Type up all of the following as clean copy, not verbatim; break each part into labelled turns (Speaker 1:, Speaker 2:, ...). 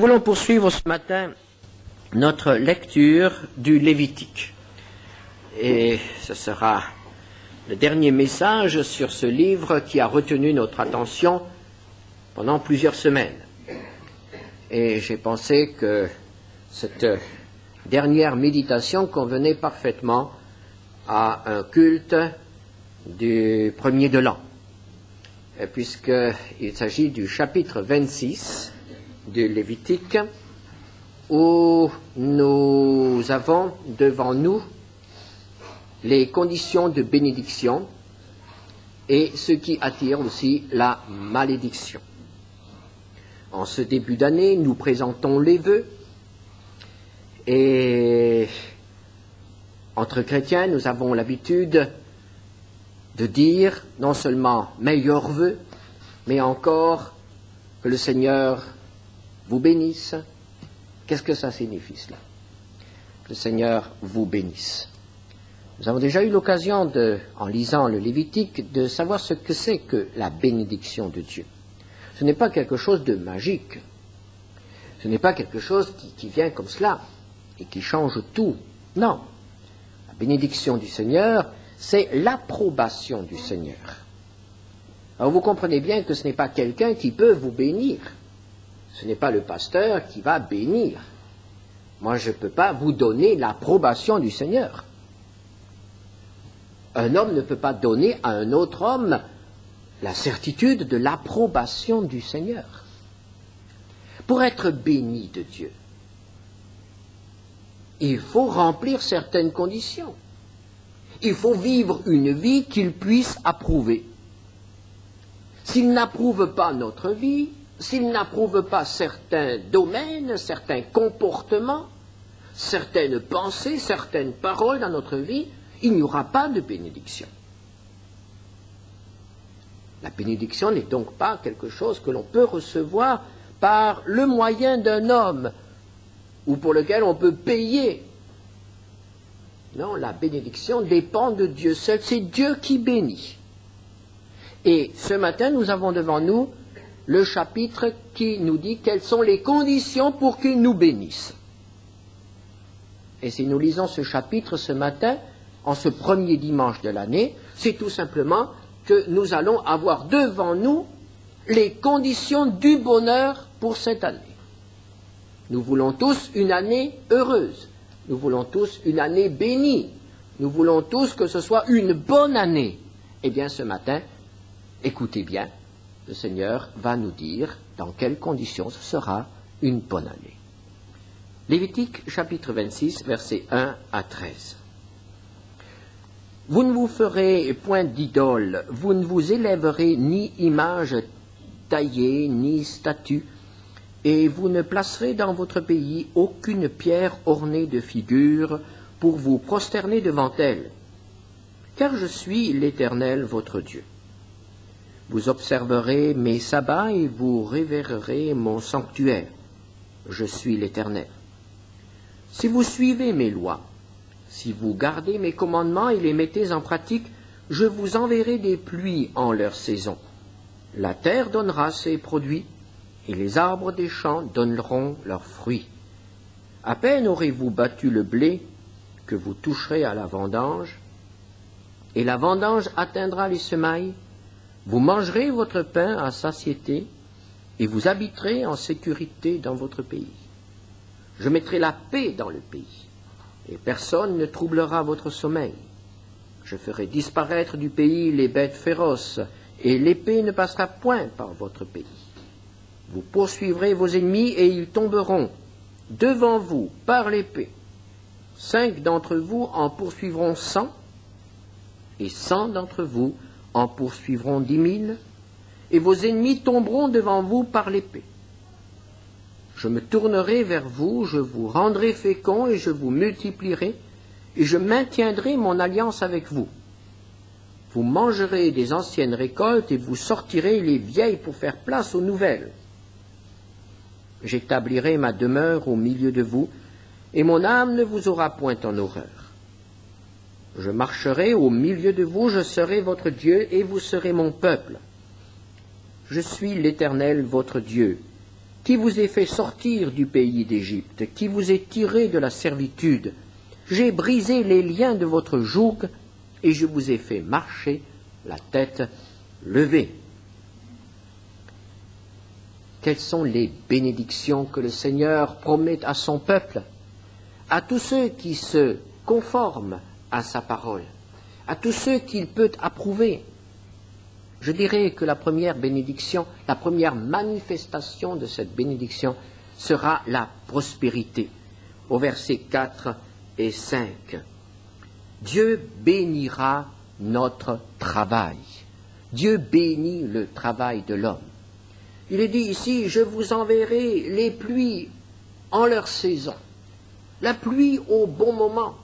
Speaker 1: Nous voulons poursuivre ce matin notre lecture du Lévitique. Et ce sera le dernier message sur ce livre qui a retenu notre attention pendant plusieurs semaines. Et j'ai pensé que cette dernière méditation convenait parfaitement à un culte du premier de l'an, puisqu'il s'agit du chapitre 26 du Lévitique, où nous avons devant nous les conditions de bénédiction et ce qui attire aussi la malédiction. En ce début d'année, nous présentons les vœux et entre chrétiens, nous avons l'habitude de dire non seulement meilleurs vœux, mais encore que le Seigneur vous bénisse. Qu'est-ce que ça signifie cela? Que le Seigneur vous bénisse. Nous avons déjà eu l'occasion, en lisant le Lévitique, de savoir ce que c'est que la bénédiction de Dieu. Ce n'est pas quelque chose de magique. Ce n'est pas quelque chose qui vient comme cela et qui change tout. Non. La bénédiction du Seigneur, c'est l'approbation du Seigneur. Alors vous comprenez bien que ce n'est pas quelqu'un qui peut vous bénir. Ce n'est pas le pasteur qui va bénir. Moi, je ne peux pas vous donner l'approbation du Seigneur. Un homme ne peut pas donner à un autre homme la certitude de l'approbation du Seigneur. Pour être béni de Dieu, il faut remplir certaines conditions. Il faut vivre une vie qu'il puisse approuver. S'il n'approuve pas notre vie, s'il n'approuve pas certains domaines, certains comportements, certaines pensées, certaines paroles dans notre vie, il n'y aura pas de bénédiction. La bénédiction n'est donc pas quelque chose que l'on peut recevoir par le moyen d'un homme ou pour lequel on peut payer. Non, la bénédiction dépend de Dieu seul. C'est Dieu qui bénit. Et ce matin, nous avons devant nous le chapitre qui nous dit quelles sont les conditions pour qu'il nous bénisse. Et si nous lisons ce chapitre ce matin, en ce premier dimanche de l'année, c'est tout simplement que nous allons avoir devant nous les conditions du bonheur pour cette année. Nous voulons tous une année heureuse. Nous voulons tous une année bénie. Nous voulons tous que ce soit une bonne année. Eh bien, ce matin, écoutez bien, le Seigneur va nous dire dans quelles conditions ce sera une bonne année. Lévitique, chapitre 26, versets 1 à 13. Vous ne vous ferez point d'idole, vous ne vous élèverez ni image taillée, ni statue, et vous ne placerez dans votre pays aucune pierre ornée de figures pour vous prosterner devant elle, car je suis l'Éternel votre Dieu. Vous observerez mes sabbats et vous révérerez mon sanctuaire. Je suis l'Éternel. Si vous suivez mes lois, si vous gardez mes commandements et les mettez en pratique, je vous enverrai des pluies en leur saison. La terre donnera ses produits, et les arbres des champs donneront leurs fruits. À peine aurez-vous battu le blé que vous toucherez à la vendange, et la vendange atteindra les semailles. Vous mangerez votre pain à satiété, et vous habiterez en sécurité dans votre pays. Je mettrai la paix dans le pays, et personne ne troublera votre sommeil. Je ferai disparaître du pays les bêtes féroces, et l'épée ne passera point par votre pays. Vous poursuivrez vos ennemis, et ils tomberont devant vous par l'épée. 5 d'entre vous en poursuivront 100, et 100 d'entre vous en poursuivront 10 000, et vos ennemis tomberont devant vous par l'épée. Je me tournerai vers vous, je vous rendrai féconds, et je vous multiplierai, et je maintiendrai mon alliance avec vous. Vous mangerez des anciennes récoltes, et vous sortirez les vieilles pour faire place aux nouvelles. J'établirai ma demeure au milieu de vous, et mon âme ne vous aura point en horreur. Je marcherai au milieu de vous, je serai votre Dieu, et vous serez mon peuple. Je suis l'Éternel, votre Dieu, qui vous ai fait sortir du pays d'Égypte, qui vous ai tiré de la servitude. J'ai brisé les liens de votre joug et je vous ai fait marcher la tête levée. Quelles sont les bénédictions que le Seigneur promet à son peuple, à tous ceux qui se conforment à sa parole, à tous ceux qu'il peut approuver. Je dirais que la première bénédiction, la première manifestation de cette bénédiction sera la prospérité. Au verset 4 et 5, Dieu bénira notre travail. Dieu bénit le travail de l'homme. Il est dit ici, je vous enverrai les pluies en leur saison, la pluie au bon moment.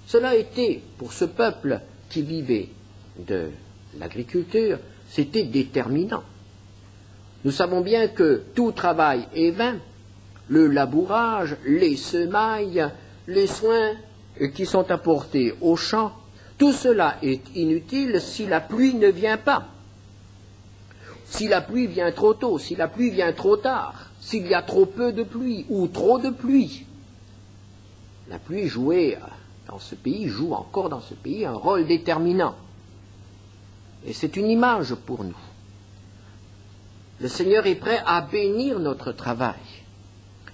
Speaker 1: Cela était, pour ce peuple qui vivait de l'agriculture, c'était déterminant. Nous savons bien que tout travail est vain, le labourage, les semailles, les soins qui sont apportés aux champs, tout cela est inutile si la pluie ne vient pas. Si la pluie vient trop tôt, si la pluie vient trop tard, s'il y a trop peu de pluie ou trop de pluie, la pluie joue encore dans ce pays un rôle déterminant. Et c'est une image pour nous. Le Seigneur est prêt à bénir notre travail.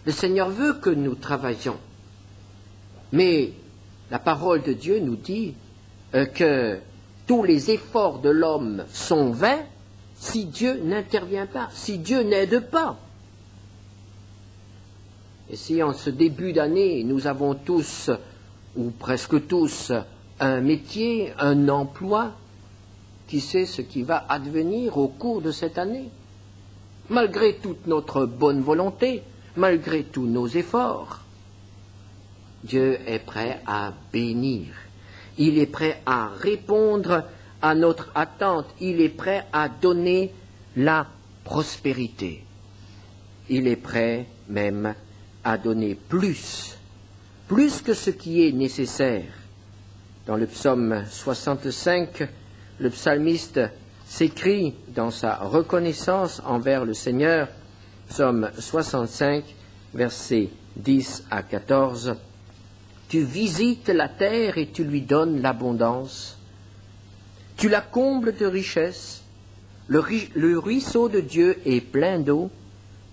Speaker 1: Le Seigneur veut que nous travaillions. Mais la parole de Dieu nous dit que tous les efforts de l'homme sont vains si Dieu n'intervient pas, si Dieu n'aide pas. Et si en ce début d'année, nous avons tous, ou presque tous, un métier, un emploi, qui sait ce qui va advenir au cours de cette année? Malgré toute notre bonne volonté, malgré tous nos efforts, Dieu est prêt à bénir. Il est prêt à répondre à notre attente. Il est prêt à donner la prospérité. Il est prêt même à donner plus que ce qui est nécessaire. Dans le psaume 65, le psalmiste s'écrie dans sa reconnaissance envers le Seigneur, psaume 65, versets 10 à 14, « Tu visites la terre et tu lui donnes l'abondance. Tu la combles de richesses. Le ruisseau de Dieu est plein d'eau.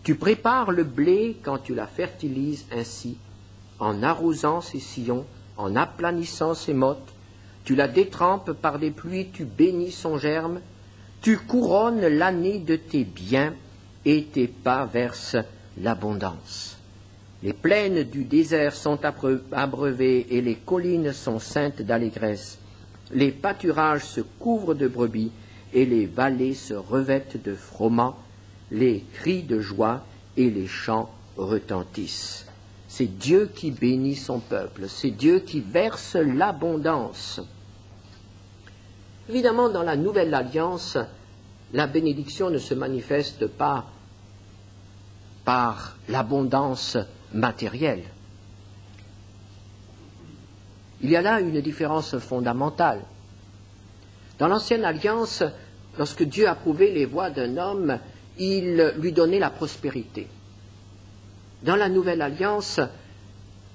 Speaker 1: Tu prépares le blé quand tu la fertilises ainsi, en arrosant ses sillons, en aplanissant ses mottes. Tu la détrempes par des pluies, tu bénis son germe. Tu couronnes l'année de tes biens et tes pas versent l'abondance. Les plaines du désert sont abreuvées et les collines sont ceintes d'allégresse. Les pâturages se couvrent de brebis et les vallées se revêtent de froment. Les cris de joie et les chants retentissent. C'est Dieu qui bénit son peuple, c'est Dieu qui verse l'abondance. Évidemment, dans la Nouvelle Alliance, la bénédiction ne se manifeste pas par l'abondance matérielle. Il y a là une différence fondamentale. Dans l'Ancienne Alliance, lorsque Dieu approuvait les voies d'un homme, il lui donnait la prospérité. Dans la Nouvelle Alliance,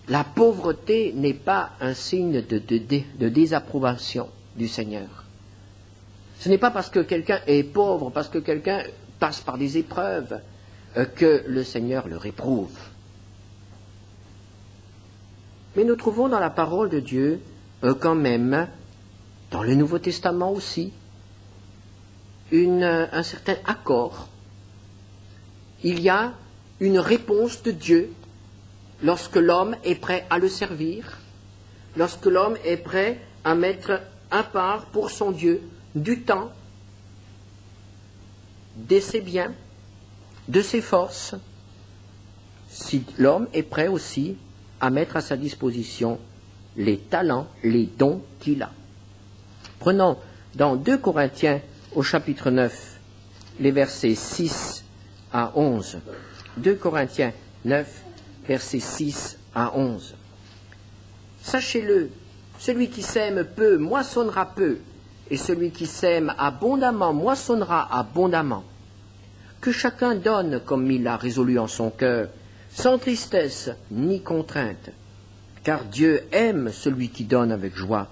Speaker 1: la pauvreté n'est pas un signe de désapprobation du Seigneur. Ce n'est pas parce que quelqu'un est pauvre, parce que quelqu'un passe par des épreuves, que le Seigneur le réprouve. Mais nous trouvons dans la parole de Dieu, quand même, dans le Nouveau Testament aussi, un certain accord. Il y a une réponse de Dieu lorsque l'homme est prêt à le servir, lorsque l'homme est prêt à mettre à part pour son Dieu du temps, de ses biens, de ses forces, si l'homme est prêt aussi à mettre à sa disposition les talents, les dons qu'il a. Prenons dans 2 Corinthiens au chapitre 9, les versets 6 à 11. 2 Corinthiens 9, versets 6 à 11. Sachez-le, celui qui sème peu moissonnera peu, et celui qui sème abondamment moissonnera abondamment. que chacun donne comme il l'a résolu en son cœur, sans tristesse ni contrainte, car Dieu aime celui qui donne avec joie.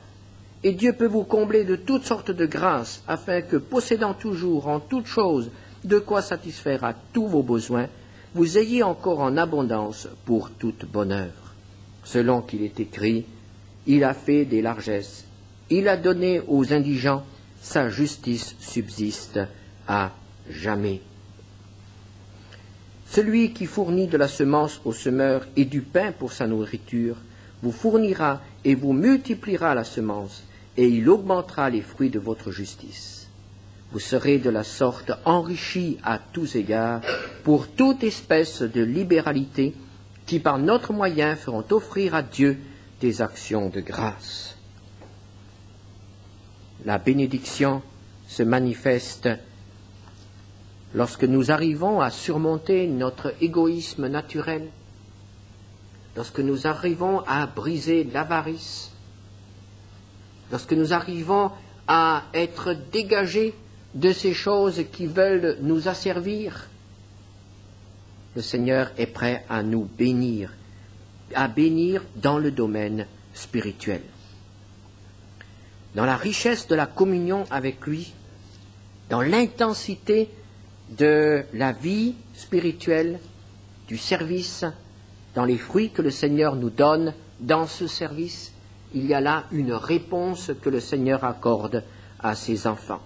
Speaker 1: Et Dieu peut vous combler de toutes sortes de grâces, afin que, possédant toujours en toutes choses de quoi satisfaire à tous vos besoins, vous ayez encore en abondance pour toute bonne œuvre. Selon qu'il est écrit, il a fait des largesses, il a donné aux indigents, sa justice subsiste à jamais. Celui qui fournit de la semence au semeur et du pain pour sa nourriture, vous fournira et vous multipliera la semence, et il augmentera les fruits de votre justice. Vous serez de la sorte enrichis à tous égards pour toute espèce de libéralité qui par notre moyen feront offrir à Dieu des actions de grâce. La bénédiction se manifeste lorsque nous arrivons à surmonter notre égoïsme naturel, lorsque nous arrivons à briser l'avarice, lorsque nous arrivons à être dégagés de ces choses qui veulent nous asservir, le Seigneur est prêt à nous bénir, à bénir dans le domaine spirituel. Dans la richesse de la communion avec lui, dans l'intensité de la vie spirituelle, du service, dans les fruits que le Seigneur nous donne dans ce service, il y a là une réponse que le Seigneur accorde à ses enfants.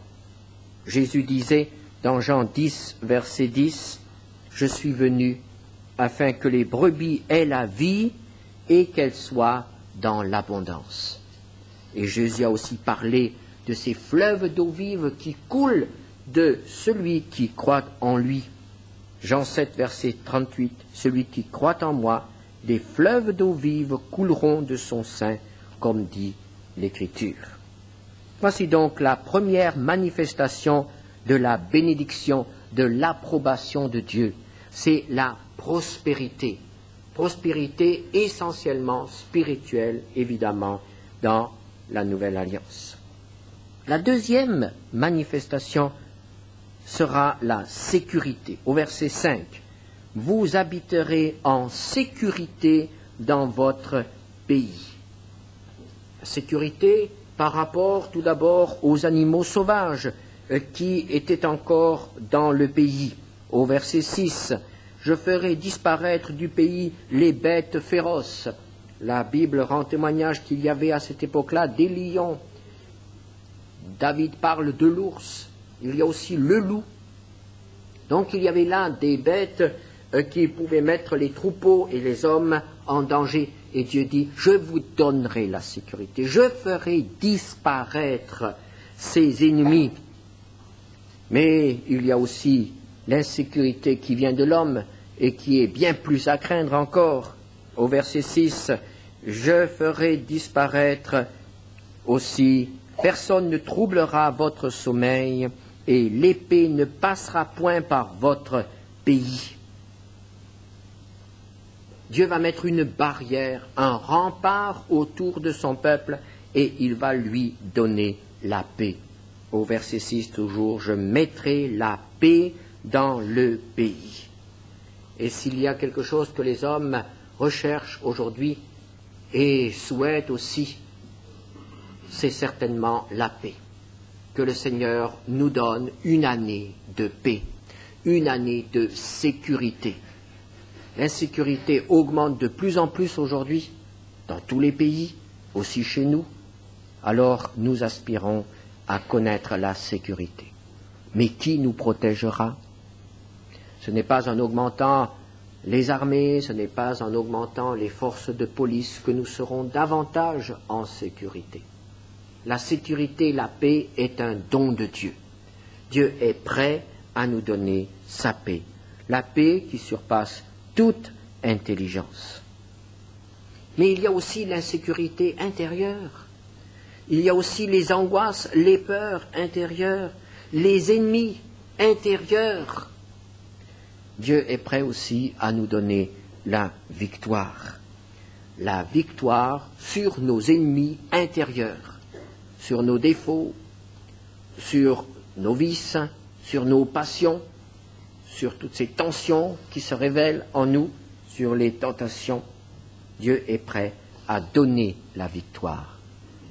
Speaker 1: Jésus disait dans Jean 10, verset 10, « Je suis venu afin que les brebis aient la vie et qu'elles soient dans l'abondance. » Et Jésus a aussi parlé de ces fleuves d'eau vive qui coulent de celui qui croit en lui. Jean 7, verset 38, « Celui qui croit en moi, des fleuves d'eau vive couleront de son sein, comme dit l'Écriture. » Voici donc la première manifestation de la bénédiction, de l'approbation de Dieu. C'est la prospérité. Prospérité essentiellement spirituelle, évidemment, dans la Nouvelle Alliance. La deuxième manifestation sera la sécurité. Au verset 5, « Vous habiterez en sécurité dans votre pays. » La sécurité par rapport tout d'abord aux animaux sauvages qui étaient encore dans le pays. Au verset 6, « Je ferai disparaître du pays les bêtes féroces. » La Bible rend témoignage qu'il y avait à cette époque-là des lions. David parle de l'ours. Il y a aussi le loup. Donc il y avait là des bêtes qui pouvaient mettre les troupeaux et les hommes en danger. Et Dieu dit, je vous donnerai la sécurité, je ferai disparaître ces ennemis. Mais il y a aussi l'insécurité qui vient de l'homme et qui est bien plus à craindre encore. Au verset 6, « Je ferai disparaître aussi, personne ne troublera votre sommeil et l'épée ne passera point par votre pays. » Dieu va mettre une barrière, un rempart autour de son peuple et il va lui donner la paix. Au verset 6 toujours, « Je mettrai la paix dans le pays. » Et s'il y a quelque chose que les hommes recherchent aujourd'hui et souhaitent aussi, c'est certainement la paix. Que le Seigneur nous donne une année de paix, une année de sécurité. L'insécurité augmente de plus en plus aujourd'hui, dans tous les pays, aussi chez nous. Alors nous aspirons à connaître la sécurité. Mais qui nous protégera? Ce n'est pas en augmentant les armées, ce n'est pas en augmentant les forces de police que nous serons davantage en sécurité. La sécurité, la paix est un don de Dieu. Dieu est prêt à nous donner sa paix. La paix qui surpasse toute intelligence. Mais il y a aussi l'insécurité intérieure. Il y a aussi les angoisses, les peurs intérieures, les ennemis intérieurs. Dieu est prêt aussi à nous donner la victoire. La victoire sur nos ennemis intérieurs, sur nos défauts, sur nos vices, sur nos passions, sur toutes ces tensions qui se révèlent en nous, sur les tentations. Dieu est prêt à donner la victoire.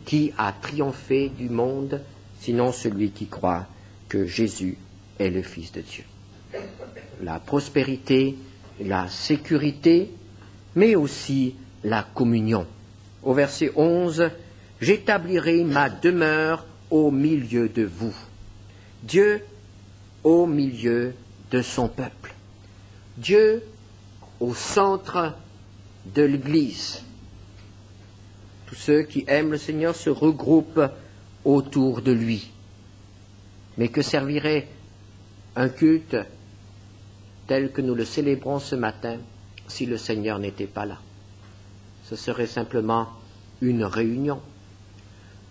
Speaker 1: Qui a triomphé du monde, sinon celui qui croit que Jésus est le Fils de Dieu? La prospérité, la sécurité, mais aussi la communion. Au verset 11, « J'établirai ma demeure au milieu de vous. » Dieu au milieu de son peuple. Dieu au centre de l'Église. Tous ceux qui aiment le Seigneur se regroupent autour de lui. Mais que servirait un culte tel que nous le célébrons ce matin si le Seigneur n'était pas là? Ce serait simplement une réunion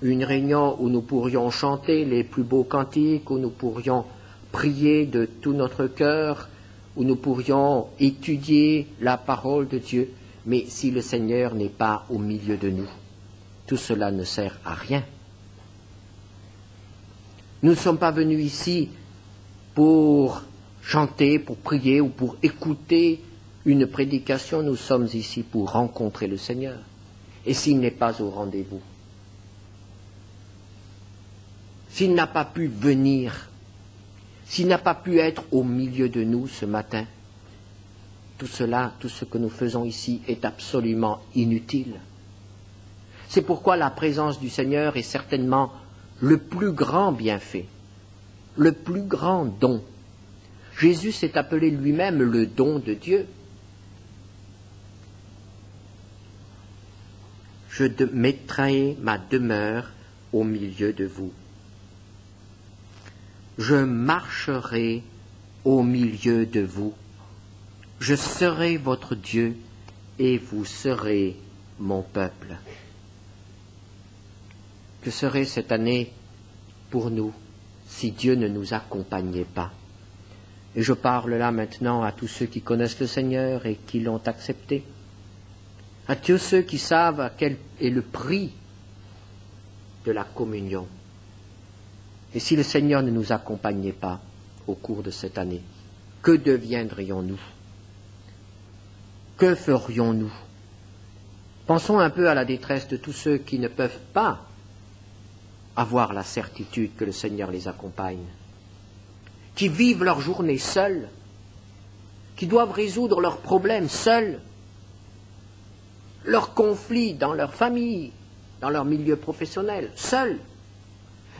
Speaker 1: où nous pourrions chanter les plus beaux cantiques, où nous pourrions prier de tout notre cœur, où nous pourrions étudier la parole de Dieu. Mais si le Seigneur n'est pas au milieu de nous, tout cela ne sert à rien. Nous ne sommes pas venus ici pour chanter, pour prier ou pour écouter une prédication. Nous sommes ici pour rencontrer le Seigneur. Et s'il n'est pas au rendez-vous, s'il n'a pas pu venir, s'il n'a pas pu être au milieu de nous ce matin, tout cela, tout ce que nous faisons ici est absolument inutile. C'est pourquoi la présence du Seigneur est certainement le plus grand bienfait, le plus grand don. Jésus s'est appelé lui-même le don de Dieu. Je mettrai ma demeure au milieu de vous. Je marcherai au milieu de vous. Je serai votre Dieu et vous serez mon peuple. Que serait cette année pour nous si Dieu ne nous accompagnait pas? Et je parle là maintenant à tous ceux qui connaissent le Seigneur et qui l'ont accepté, à tous ceux qui savent quel est le prix de la communion. Et si le Seigneur ne nous accompagnait pas au cours de cette année, que deviendrions-nous? Que ferions-nous? Pensons un peu à la détresse de tous ceux qui ne peuvent pas avoir la certitude que le Seigneur les accompagne, qui vivent leur journée seuls, qui doivent résoudre leurs problèmes seuls, leurs conflits dans leur famille, dans leur milieu professionnel, seuls.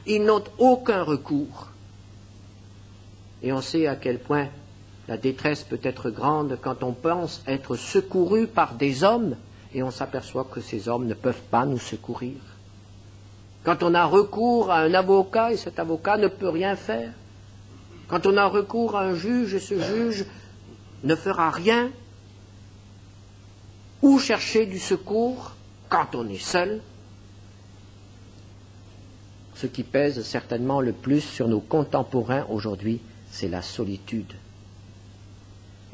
Speaker 1: Ils n'ont aucun recours. Et on sait à quel point la détresse peut être grande quand on pense être secouru par des hommes et on s'aperçoit que ces hommes ne peuvent pas nous secourir. Quand on a recours à un avocat et cet avocat ne peut rien faire. Quand on a recours à un juge et ce juge ne fera rien. Où chercher du secours quand on est seul? Ce qui pèse certainement le plus sur nos contemporains aujourd'hui, c'est la solitude.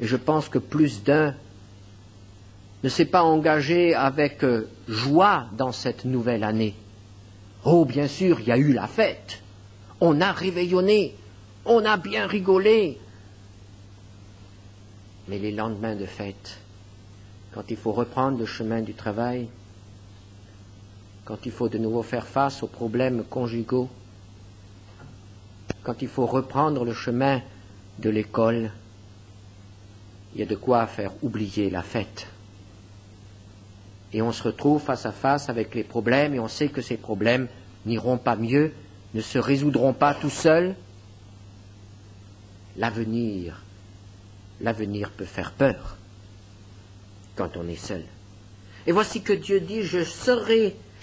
Speaker 1: Et je pense que plus d'un ne s'est pas engagé avec joie dans cette nouvelle année. Oh, bien sûr, il y a eu la fête. On a réveillonné. On a bien rigolé. Mais les lendemains de fête, quand il faut reprendre le chemin du travail, quand il faut de nouveau faire face aux problèmes conjugaux, quand il faut reprendre le chemin de l'école, il y a de quoi faire oublier la fête. Et on se retrouve face à face avec les problèmes et on sait que ces problèmes n'iront pas mieux, ne se résoudront pas tout seuls. L'avenir peut faire peur quand on est seul. Et voici que Dieu dit,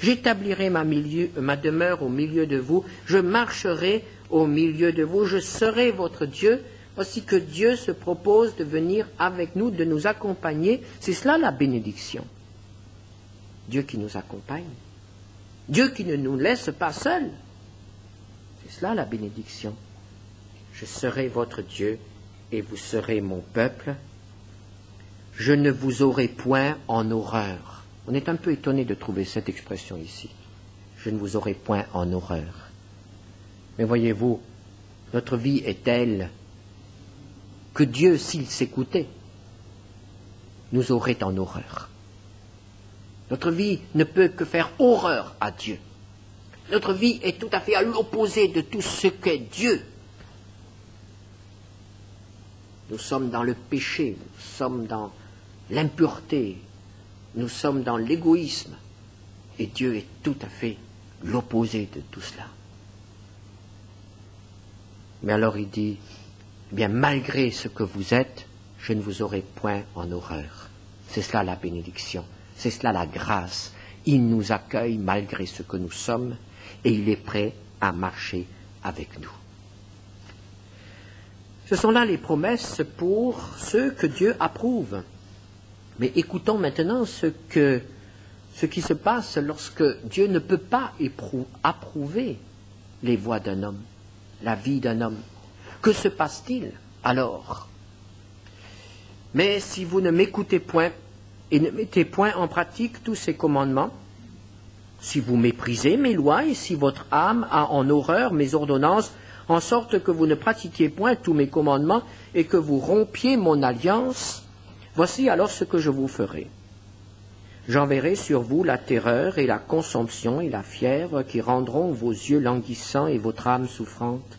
Speaker 1: j'établirai ma demeure au milieu de vous, je marcherai au milieu de vous, je serai votre Dieu. Voici que Dieu se propose de venir avec nous, de nous accompagner. C'est cela la bénédiction. Dieu qui nous accompagne. Dieu qui ne nous laisse pas seuls. C'est cela la bénédiction. Je serai votre Dieu et vous serez mon peuple. Je ne vous aurai point en horreur. On est un peu étonné de trouver cette expression ici. Je ne vous aurai point en horreur. Mais voyez-vous, notre vie est telle que Dieu, s'il s'écoutait, nous aurait en horreur. Notre vie ne peut que faire horreur à Dieu. Notre vie est tout à fait à l'opposé de tout ce qu'est Dieu. Nous sommes dans le péché, nous sommes dans l'impureté, nous sommes dans l'égoïsme. Et Dieu est tout à fait l'opposé de tout cela. Mais alors il dit, eh bien malgré ce que vous êtes, je ne vous aurai point en horreur. C'est cela la bénédiction, c'est cela la grâce. Il nous accueille malgré ce que nous sommes et il est prêt à marcher avec nous. Ce sont là les promesses pour ceux que Dieu approuve. Mais écoutons maintenant ce qui se passe lorsque Dieu ne peut pas approuver les voies d'un homme, la vie d'un homme. Que se passe-t-il alors? Mais si vous ne m'écoutez point et ne mettez point en pratique tous ces commandements, si vous méprisez mes lois et si votre âme a en horreur mes ordonnances, en sorte que vous ne pratiquiez point tous mes commandements et que vous rompiez mon alliance, voici alors ce que je vous ferai. J'enverrai sur vous la terreur et la consomption et la fièvre qui rendront vos yeux languissants et votre âme souffrante.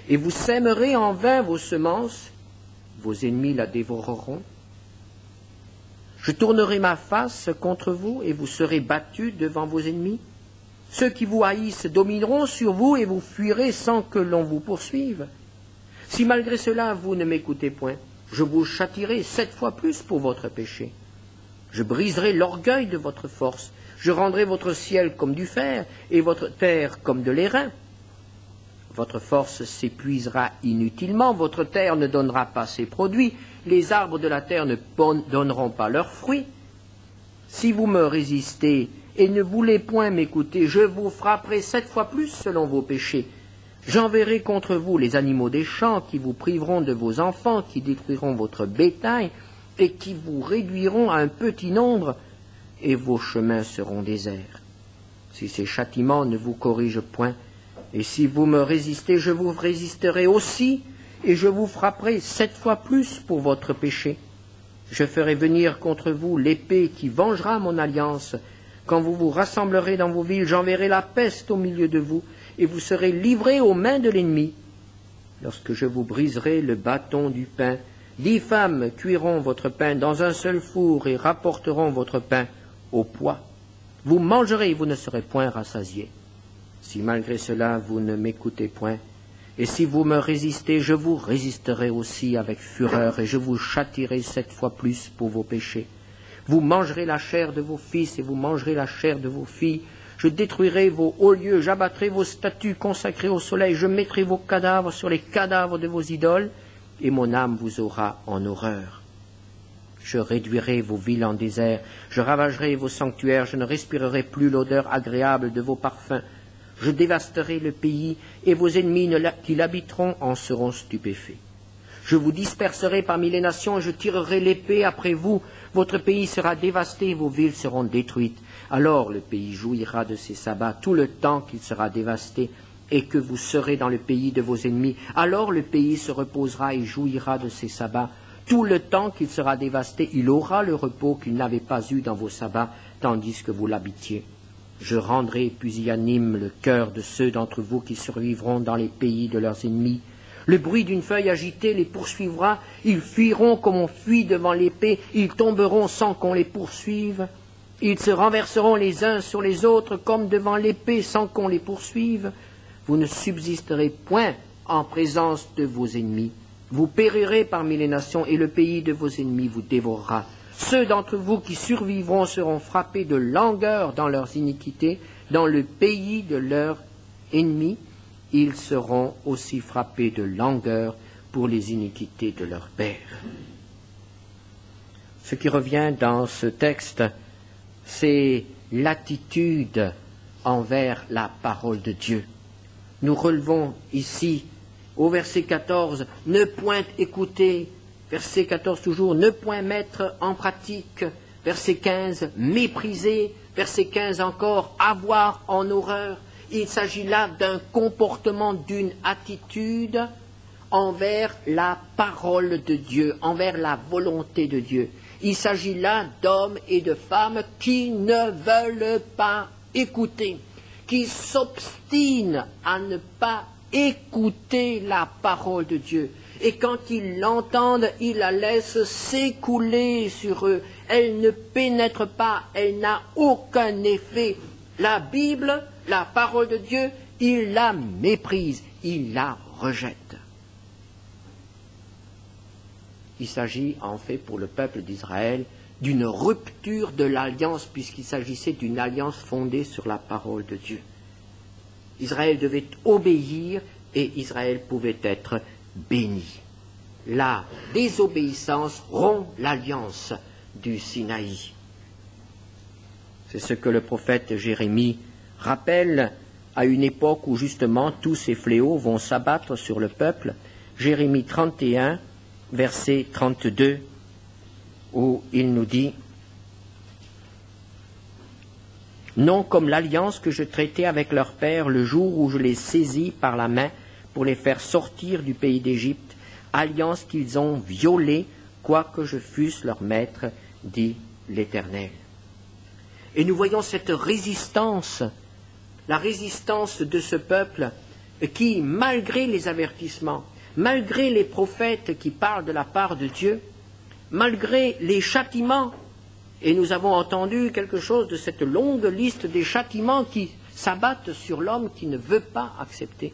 Speaker 1: Et vous sèmerez en vain vos semences, vos ennemis la dévoreront. Je tournerai ma face contre vous et vous serez battus devant vos ennemis. Ceux qui vous haïssent domineront sur vous et vous fuirez sans que l'on vous poursuive. Si malgré cela vous ne m'écoutez point, je vous châtierai 7 fois plus pour votre péché. Je briserai l'orgueil de votre force, je rendrai votre ciel comme du fer et votre terre comme de l'airain. Votre force s'épuisera inutilement, votre terre ne donnera pas ses produits, les arbres de la terre ne donneront pas leurs fruits. Si vous me résistez et ne voulez point m'écouter, je vous frapperai 7 fois plus selon vos péchés. J'enverrai contre vous les animaux des champs qui vous priveront de vos enfants, qui détruiront votre bétail et qui vous réduiront à un petit nombre, et vos chemins seront déserts. Si ces châtiments ne vous corrigent point, et si vous me résistez, je vous résisterai aussi, et je vous frapperai 7 fois plus pour votre péché. Je ferai venir contre vous l'épée qui vengera mon alliance. Quand vous vous rassemblerez dans vos villes, j'enverrai la peste au milieu de vous, et vous serez livrés aux mains de l'ennemi. Lorsque je vous briserai le bâton du pain, 10 femmes cuiront votre pain dans un seul four et rapporteront votre pain au poids. Vous mangerez et vous ne serez point rassasiés. Si malgré cela vous ne m'écoutez point, et si vous me résistez, je vous résisterai aussi avec fureur, et je vous châtierai 7 fois plus pour vos péchés. Vous mangerez la chair de vos fils, et vous mangerez la chair de vos filles. Je détruirai vos hauts lieux, j'abattrai vos statues consacrées au soleil, je mettrai vos cadavres sur les cadavres de vos idoles, et mon âme vous aura en horreur. Je réduirai vos villes en désert, je ravagerai vos sanctuaires, je ne respirerai plus l'odeur agréable de vos parfums. Je dévasterai le pays, et vos ennemis qui l'habiteront en seront stupéfaits. Je vous disperserai parmi les nations, et je tirerai l'épée après vous. Votre pays sera dévasté, vos villes seront détruites. Alors le pays jouira de ses sabbats tout le temps qu'il sera dévasté, et que vous serez dans le pays de vos ennemis. Alors le pays se reposera et jouira de ses sabbats. Tout le temps qu'il sera dévasté, il aura le repos qu'il n'avait pas eu dans vos sabbats, tandis que vous l'habitiez. Je rendrai pusillanime le cœur de ceux d'entre vous qui survivront dans les pays de leurs ennemis. Le bruit d'une feuille agitée les poursuivra, ils fuiront comme on fuit devant l'épée, ils tomberont sans qu'on les poursuive. Ils se renverseront les uns sur les autres comme devant l'épée sans qu'on les poursuive. Vous ne subsisterez point en présence de vos ennemis. Vous périrez parmi les nations et le pays de vos ennemis vous dévorera. Ceux d'entre vous qui survivront seront frappés de langueur dans leurs iniquités, dans le pays de leurs ennemis. Ils seront aussi frappés de langueur pour les iniquités de leurs pères. Ce qui revient dans ce texte, c'est l'attitude envers la parole de Dieu. Nous relevons ici, au verset 14, « Ne point écouter », verset 14 toujours, « Ne point mettre en pratique », verset 15, « Mépriser », verset 15 encore, « Avoir en horreur ». Il s'agit là d'un comportement, d'une attitude envers la parole de Dieu, envers la volonté de Dieu. Il s'agit là d'hommes et de femmes qui ne veulent pas écouter, qui s'obstinent à ne pas écouter la parole de Dieu. Et quand ils l'entendent, ils la laissent s'écouler sur eux. Elle ne pénètre pas, elle n'a aucun effet. La Bible, la parole de Dieu, ils la méprisent, ils la rejettent. Il s'agit en fait pour le peuple d'Israël d'une rupture de l'alliance, puisqu'il s'agissait d'une alliance fondée sur la parole de Dieu. Israël devait obéir et Israël pouvait être béni. La désobéissance rompt l'alliance du Sinaï. C'est ce que le prophète Jérémie rappelle à une époque où justement tous ces fléaux vont s'abattre sur le peuple. Jérémie 31, verset 32, où il nous dit « Non comme l'alliance que je traitais avec leur père le jour où je les saisis par la main pour les faire sortir du pays d'Égypte, alliance qu'ils ont violée, quoique je fusse leur maître, dit l'Éternel. » Et nous voyons cette résistance, la résistance de ce peuple qui, malgré les avertissements, malgré les prophètes qui parlent de la part de Dieu, malgré les châtiments, et nous avons entendu quelque chose de cette longue liste des châtiments qui s'abattent sur l'homme qui ne veut pas accepter,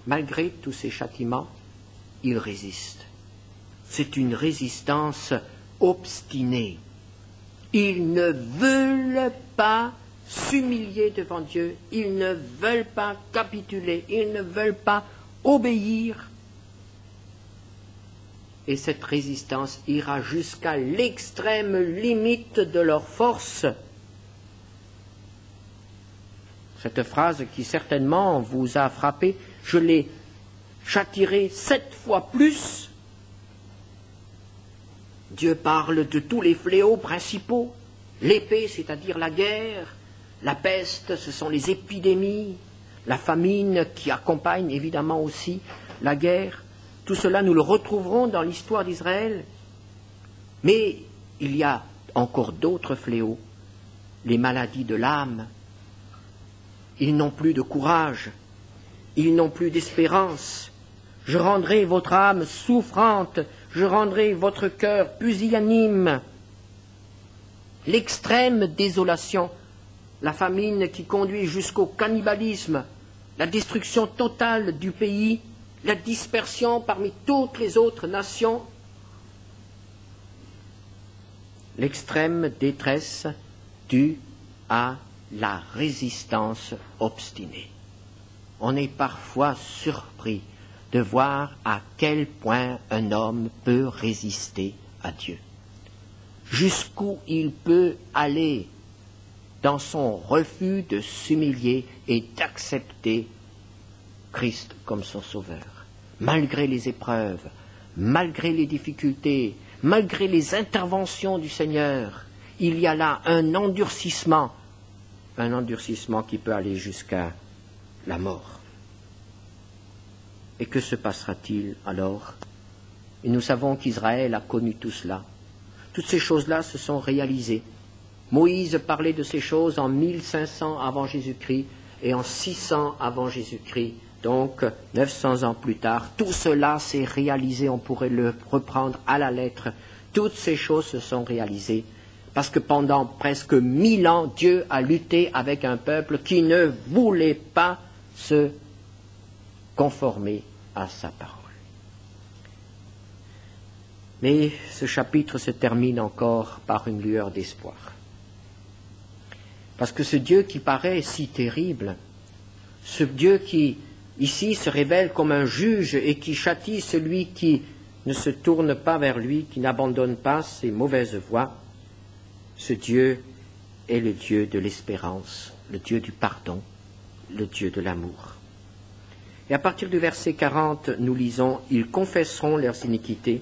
Speaker 1: malgré tous ces châtiments, il résiste. C'est une résistance obstinée. Ils ne veulent pas s'humilier devant Dieu, ils ne veulent pas capituler, ils ne veulent pas obéir. Et cette résistance ira jusqu'à l'extrême limite de leur force. Cette phrase qui certainement vous a frappé, je les châtierai 7 fois plus. Dieu parle de tous les fléaux principaux, l'épée, c'est-à-dire la guerre, la peste, ce sont les épidémies, la famine qui accompagne évidemment aussi la guerre. Tout cela, nous le retrouverons dans l'histoire d'Israël. Mais il y a encore d'autres fléaux, les maladies de l'âme. Ils n'ont plus de courage, ils n'ont plus d'espérance. Je rendrai votre âme souffrante, je rendrai votre cœur pusillanime. L'extrême désolation, la famine qui conduit jusqu'au cannibalisme, la destruction totale du pays, la dispersion parmi toutes les autres nations, l'extrême détresse due à la résistance obstinée. On est parfois surpris de voir à quel point un homme peut résister à Dieu, jusqu'où il peut aller dans son refus de s'humilier et d'accepter Christ comme son sauveur. Malgré les épreuves, malgré les difficultés, malgré les interventions du Seigneur, il y a là un endurcissement qui peut aller jusqu'à la mort. Et que se passera-t-il alors? Et nous savons qu'Israël a connu tout cela. Toutes ces choses-là se sont réalisées. Moïse parlait de ces choses en 1500 avant Jésus-Christ et en 600 avant Jésus-Christ. Donc, 900 ans plus tard, tout cela s'est réalisé, on pourrait le reprendre à la lettre. Toutes ces choses se sont réalisées parce que pendant presque 1000 ans, Dieu a lutté avec un peuple qui ne voulait pas se conformer à sa parole. Mais ce chapitre se termine encore par une lueur d'espoir. Parce que ce Dieu qui paraît si terrible, ce Dieu qui ici se révèle comme un juge et qui châtie celui qui ne se tourne pas vers lui, qui n'abandonne pas ses mauvaises voies, ce Dieu est le Dieu de l'espérance, le Dieu du pardon, le Dieu de l'amour. Et à partir du verset 40, nous lisons « Ils confesseront leurs iniquités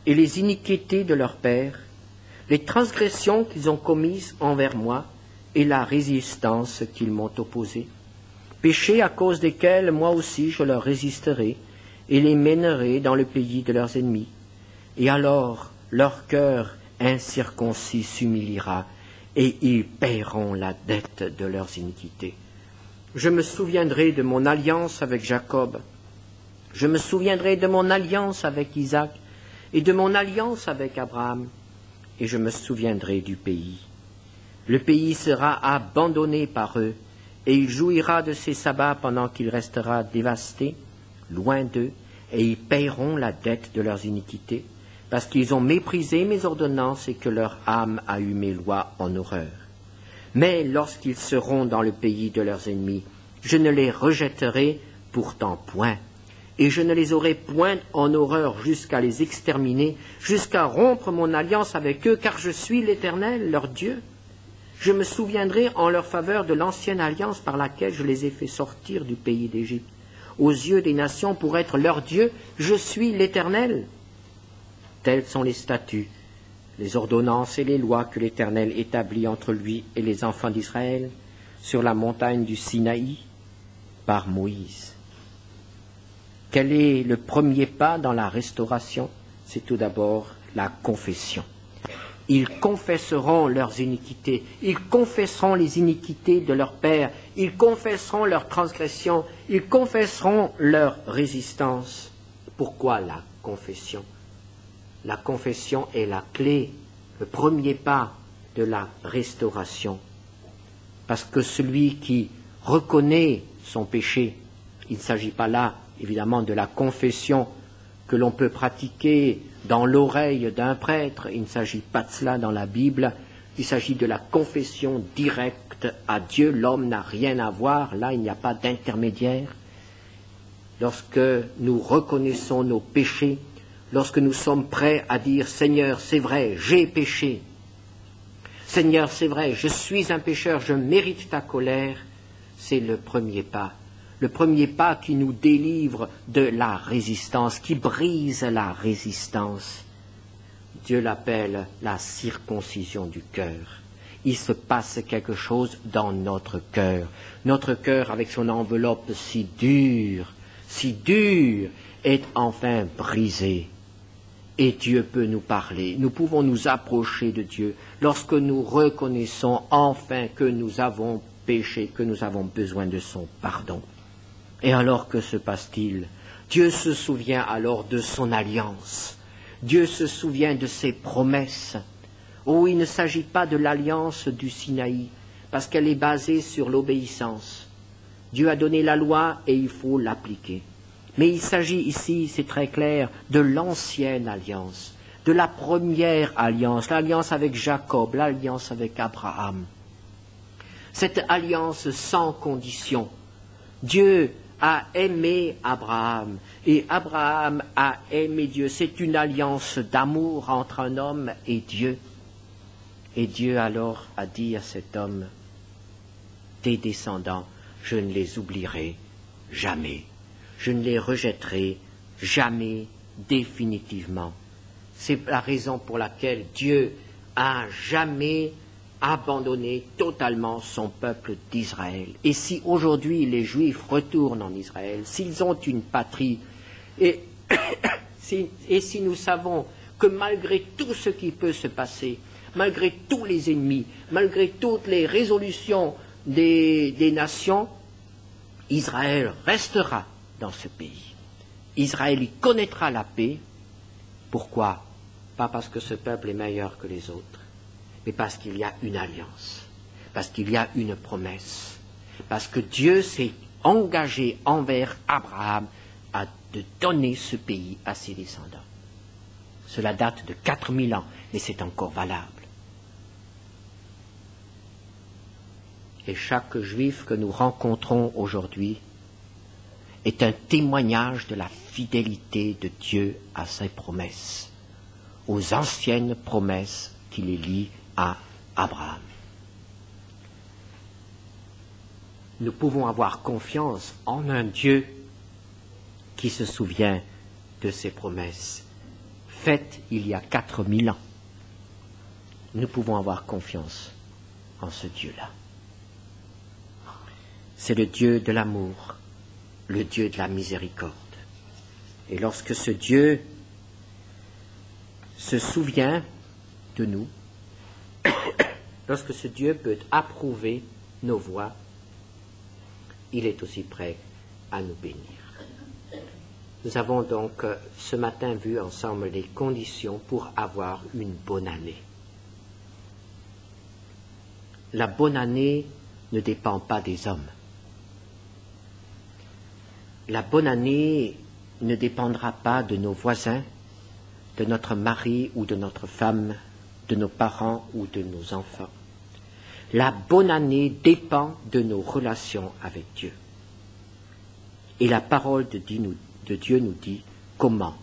Speaker 1: et les iniquités de leurs pères, les transgressions qu'ils ont commises envers moi et la résistance qu'ils m'ont opposée. Péchés à cause desquels moi aussi je leur résisterai, et les mènerai dans le pays de leurs ennemis. Et alors leur cœur incirconcis s'humiliera, et ils paieront la dette de leurs iniquités. Je me souviendrai de mon alliance avec Jacob, je me souviendrai de mon alliance avec Isaac, et de mon alliance avec Abraham, et je me souviendrai du pays. Le pays sera abandonné par eux, et il jouira de ses sabbats pendant qu'il restera dévasté, loin d'eux, et ils paieront la dette de leurs iniquités, parce qu'ils ont méprisé mes ordonnances et que leur âme a eu mes lois en horreur. Mais lorsqu'ils seront dans le pays de leurs ennemis, je ne les rejetterai pourtant point, et je ne les aurai point en horreur jusqu'à les exterminer, jusqu'à rompre mon alliance avec eux, car je suis l'Éternel, leur Dieu. Je me souviendrai en leur faveur de l'ancienne alliance par laquelle je les ai fait sortir du pays d'Égypte. Aux yeux des nations, pour être leur Dieu, je suis l'Éternel. Tels sont les statuts, les ordonnances et les lois que l'Éternel établit entre lui et les enfants d'Israël sur la montagne du Sinaï par Moïse. Quel est le premier pas dans la restauration? C'est tout d'abord la confession. Ils confesseront leurs iniquités, ils confesseront les iniquités de leur père, ils confesseront leurs transgressions, ils confesseront leur résistance. Pourquoi la confession? La confession est la clé, le premier pas de la restauration. Parce que celui qui reconnaît son péché, il ne s'agit pas là, évidemment, de la confession que l'on peut pratiquer dans l'oreille d'un prêtre, il ne s'agit pas de cela dans la Bible, il s'agit de la confession directe à Dieu, l'homme n'a rien à voir, là il n'y a pas d'intermédiaire. Lorsque nous reconnaissons nos péchés, lorsque nous sommes prêts à dire « Seigneur, c'est vrai, j'ai péché. Seigneur, c'est vrai, je suis un pécheur, je mérite ta colère », c'est le premier pas. Le premier pas qui nous délivre de la résistance, qui brise la résistance. Dieu l'appelle la circoncision du cœur. Il se passe quelque chose dans notre cœur. Notre cœur, avec son enveloppe si dure, est enfin brisé. Et Dieu peut nous parler. Nous pouvons nous approcher de Dieu lorsque nous reconnaissons enfin que nous avons péché, que nous avons besoin de son pardon. Et alors, que se passe-t-il? Dieu se souvient alors de son alliance. Dieu se souvient de ses promesses. Oh, il ne s'agit pas de l'alliance du Sinaï, parce qu'elle est basée sur l'obéissance. Dieu a donné la loi et il faut l'appliquer. Mais il s'agit ici, c'est très clair, de l'ancienne alliance, de la première alliance, l'alliance avec Jacob, l'alliance avec Abraham. Cette alliance sans condition. Dieu a aimé Abraham et Abraham a aimé Dieu. C'est une alliance d'amour entre un homme et Dieu. Et Dieu alors a dit à cet homme, « Tes descendants, je ne les oublierai jamais. Je ne les rejetterai jamais définitivement. » C'est la raison pour laquelle Dieu a jamais abandonner totalement son peuple d'Israël. Et si aujourd'hui les Juifs retournent en Israël, s'ils ont une patrie, et si nous savons que malgré tout ce qui peut se passer, malgré tous les ennemis, malgré toutes les résolutions des nations, Israël restera dans ce pays. Israël y connaîtra la paix. Pourquoi? Pas parce que ce peuple est meilleur que les autres, mais parce qu'il y a une alliance, parce qu'il y a une promesse, parce que Dieu s'est engagé envers Abraham de donner ce pays à ses descendants. Cela date de 4000 ans, mais c'est encore valable. Et chaque juif que nous rencontrons aujourd'hui est un témoignage de la fidélité de Dieu à ses promesses, aux anciennes promesses qui les lient à Abraham. Nous pouvons avoir confiance en un Dieu qui se souvient de ses promesses faites il y a 4000 ans. Nous pouvons avoir confiance en ce Dieu-là. C'est le Dieu de l'amour, le Dieu de la miséricorde. Et lorsque ce Dieu se souvient de nous, lorsque ce Dieu peut approuver nos voies, il est aussi prêt à nous bénir. Nous avons donc ce matin vu ensemble les conditions pour avoir une bonne année. La bonne année ne dépend pas des hommes. La bonne année ne dépendra pas de nos voisins, de notre mari ou de notre femme, de nos parents ou de nos enfants. La bonne année dépend de nos relations avec Dieu. Et la parole de Dieu nous dit comment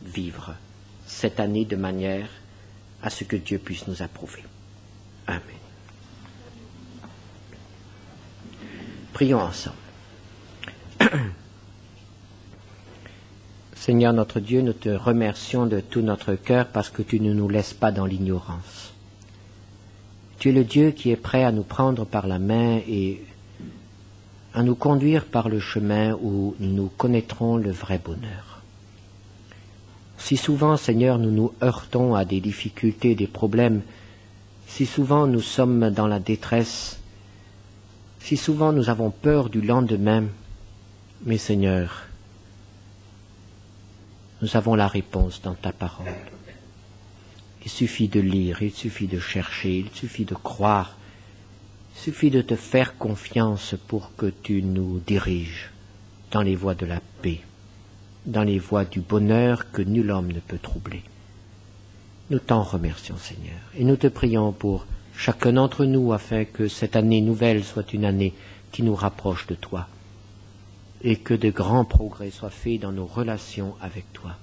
Speaker 1: vivre cette année de manière à ce que Dieu puisse nous approuver. Amen. Prions ensemble. Seigneur notre Dieu, nous te remercions de tout notre cœur parce que tu ne nous laisses pas dans l'ignorance. Tu es le Dieu qui est prêt à nous prendre par la main et à nous conduire par le chemin où nous connaîtrons le vrai bonheur. Si souvent, Seigneur, nous nous heurtons à des difficultés, des problèmes, si souvent nous sommes dans la détresse, si souvent nous avons peur du lendemain, mais Seigneur, nous avons la réponse dans ta parole. Il suffit de lire, il suffit de chercher, il suffit de croire, il suffit de te faire confiance pour que tu nous diriges dans les voies de la paix, dans les voies du bonheur que nul homme ne peut troubler. Nous t'en remercions, Seigneur, et nous te prions pour chacun d'entre nous afin que cette année nouvelle soit une année qui nous rapproche de toi et que de grands progrès soient faits dans nos relations avec toi.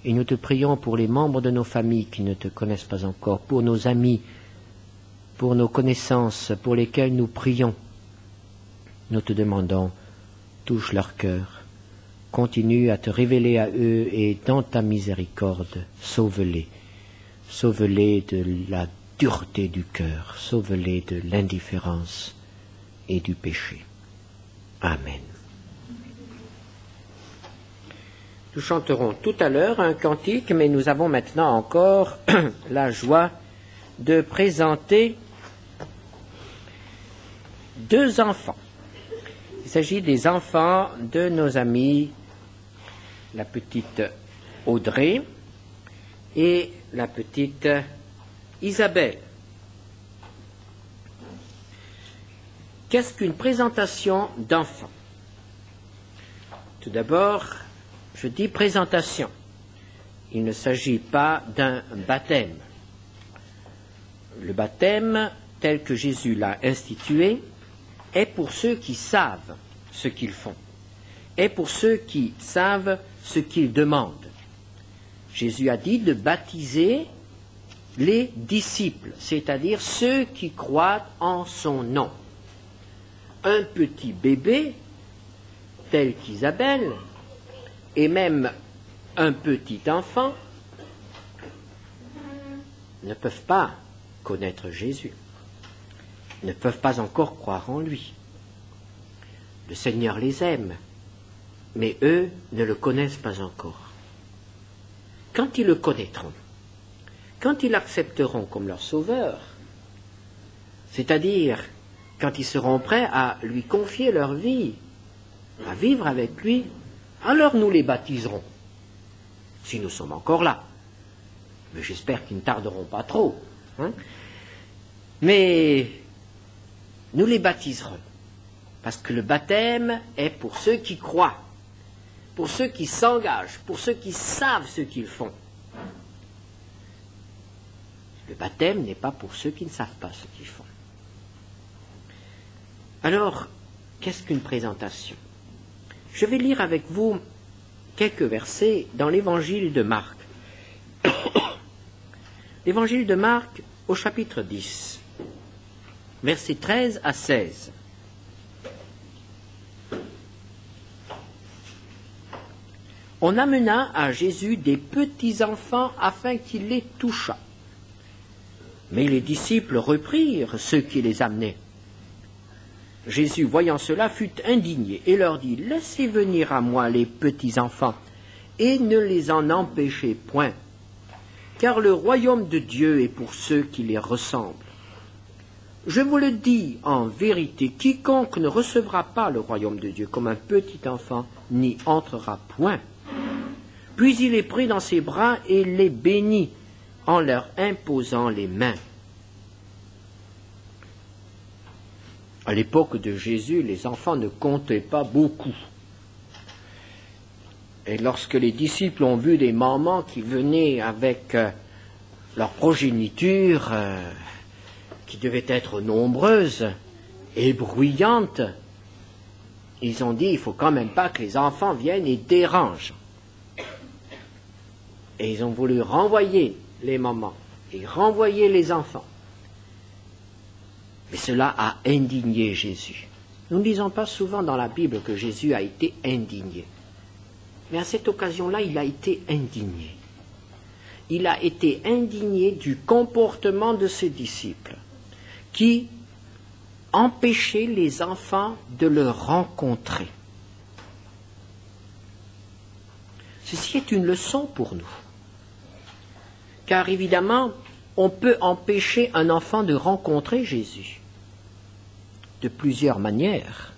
Speaker 1: Et nous te prions pour les membres de nos familles qui ne te connaissent pas encore, pour nos amis, pour nos connaissances, pour lesquels nous prions. Nous te demandons, touche leur cœur, continue à te révéler à eux et dans ta miséricorde, sauve-les. Sauve-les de la dureté du cœur, sauve-les de l'indifférence et du péché. Amen. Nous chanterons tout à l'heure un cantique, mais nous avons maintenant encore la joie de présenter deux enfants. Il s'agit des enfants de nos amis, la petite Audrey et la petite Isabelle. Qu'est-ce qu'une présentation d'enfants? Tout d'abord, je dis présentation. Il ne s'agit pas d'un baptême. Le baptême, tel que Jésus l'a institué, est pour ceux qui savent ce qu'ils font, est pour ceux qui savent ce qu'ils demandent. Jésus a dit de baptiser les disciples, c'est-à-dire ceux qui croient en son nom. Un petit bébé, tel qu'Isabelle, et même un petit enfant, ne peuvent pas connaître Jésus, ne peuvent pas encore croire en lui. Le Seigneur les aime, mais eux ne le connaissent pas encore. Quand ils le connaîtront, quand ils l'accepteront comme leur sauveur, c'est-à-dire quand ils seront prêts à lui confier leur vie, à vivre avec lui, alors nous les baptiserons, si nous sommes encore là. Mais j'espère qu'ils ne tarderont pas trop. Mais nous les baptiserons, parce que le baptême est pour ceux qui croient, pour ceux qui s'engagent, pour ceux qui savent ce qu'ils font. Le baptême n'est pas pour ceux qui ne savent pas ce qu'ils font. Alors, qu'est-ce qu'une présentation? Je vais lire avec vous quelques versets dans l'évangile de Marc. L'évangile de Marc au chapitre 10, versets 13 à 16. On amena à Jésus des petits enfants afin qu'il les touchât. Mais les disciples reprirent ceux qui les amenaient. Jésus, voyant cela, fut indigné et leur dit, « Laissez venir à moi les petits enfants, et ne les en empêchez point, car le royaume de Dieu est pour ceux qui les ressemblent. Je vous le dis en vérité, quiconque ne recevra pas le royaume de Dieu comme un petit enfant n'y entrera point. » Puis il les prit dans ses bras et les bénit en leur imposant les mains. À l'époque de Jésus, les enfants ne comptaient pas beaucoup. Et lorsque les disciples ont vu des mamans qui venaient avec leur progéniture, qui devait être nombreuse et bruyante, ils ont dit, il ne faut quand même pas que les enfants viennent et dérangent. Et ils ont voulu renvoyer les mamans et renvoyer les enfants. Mais cela a indigné Jésus. Nous ne lisons pas souvent dans la Bible que Jésus a été indigné. Mais à cette occasion-là, il a été indigné. Il a été indigné du comportement de ses disciples, qui empêchaient les enfants de le rencontrer. Ceci est une leçon pour nous. Car évidemment, on peut empêcher un enfant de rencontrer Jésus de plusieurs manières.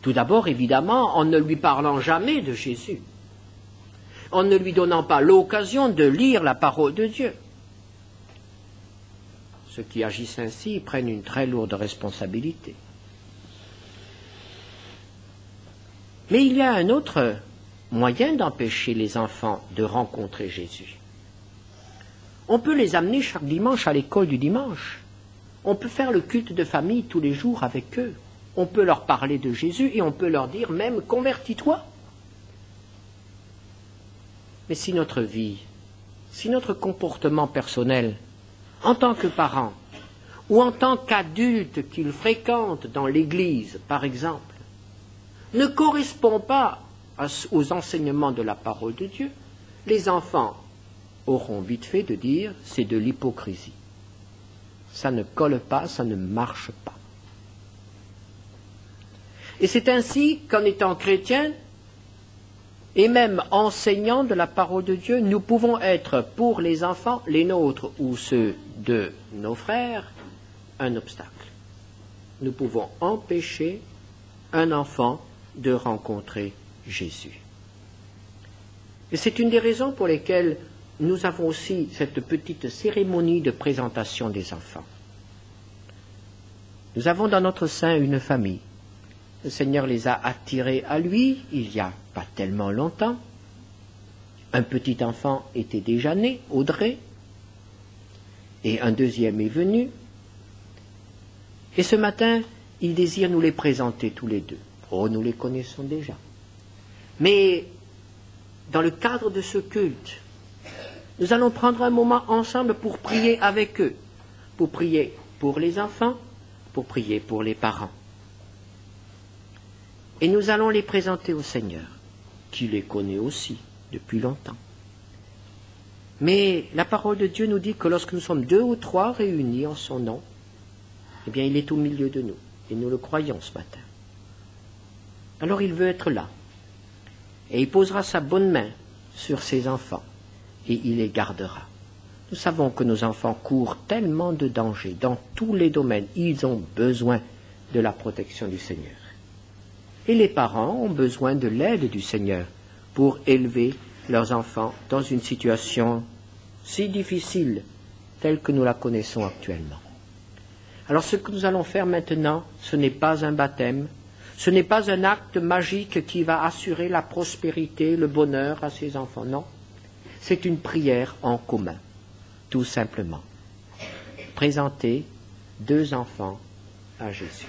Speaker 1: Tout d'abord, évidemment, en ne lui parlant jamais de Jésus, en ne lui donnant pas l'occasion de lire la parole de Dieu. Ceux qui agissent ainsi prennent une très lourde responsabilité. Mais il y a un autre moyen d'empêcher les enfants de rencontrer Jésus. On peut les amener chaque dimanche à l'école du dimanche. On peut faire le culte de famille tous les jours avec eux. On peut leur parler de Jésus et on peut leur dire même « convertis-toi ». Mais si notre vie, si notre comportement personnel, en tant que parents ou en tant qu'adultes qu'ils fréquentent dans l'Église, par exemple, ne correspond pas aux enseignements de la parole de Dieu, les enfants auront vite fait de dire « c'est de l'hypocrisie ». Ça ne colle pas, ça ne marche pas. Et c'est ainsi qu'en étant chrétiens, et même enseignants de la parole de Dieu, nous pouvons être pour les enfants, les nôtres ou ceux de nos frères, un obstacle. Nous pouvons empêcher un enfant de rencontrer Jésus. Et c'est une des raisons pour lesquelles nous avons aussi cette petite cérémonie de présentation des enfants. Nous avons dans notre sein une famille. Le Seigneur les a attirés à lui il n'y a pas tellement longtemps. Un petit enfant était déjà né, Audrey, et un deuxième est venu. Et ce matin, il désire nous les présenter tous les deux. Oh, nous les connaissons déjà. Mais dans le cadre de ce culte, nous allons prendre un moment ensemble pour prier avec eux, pour prier pour les enfants, pour prier pour les parents. Et nous allons les présenter au Seigneur, qui les connaît aussi depuis longtemps. Mais la parole de Dieu nous dit que lorsque nous sommes 2 ou 3 réunis en son nom, eh bien il est au milieu de nous, et nous le croyons ce matin. Alors il veut être là, et il posera sa bonne main sur ses enfants, et il les gardera. Nous savons que nos enfants courent tellement de dangers dans tous les domaines. Ils ont besoin de la protection du Seigneur. Et les parents ont besoin de l'aide du Seigneur pour élever leurs enfants dans une situation si difficile telle que nous la connaissons actuellement. Alors ce que nous allons faire maintenant, ce n'est pas un baptême, ce n'est pas un acte magique qui va assurer la prospérité, le bonheur à ces enfants, non. C'est une prière en commun, tout simplement. Présenter 2 enfants à Jésus.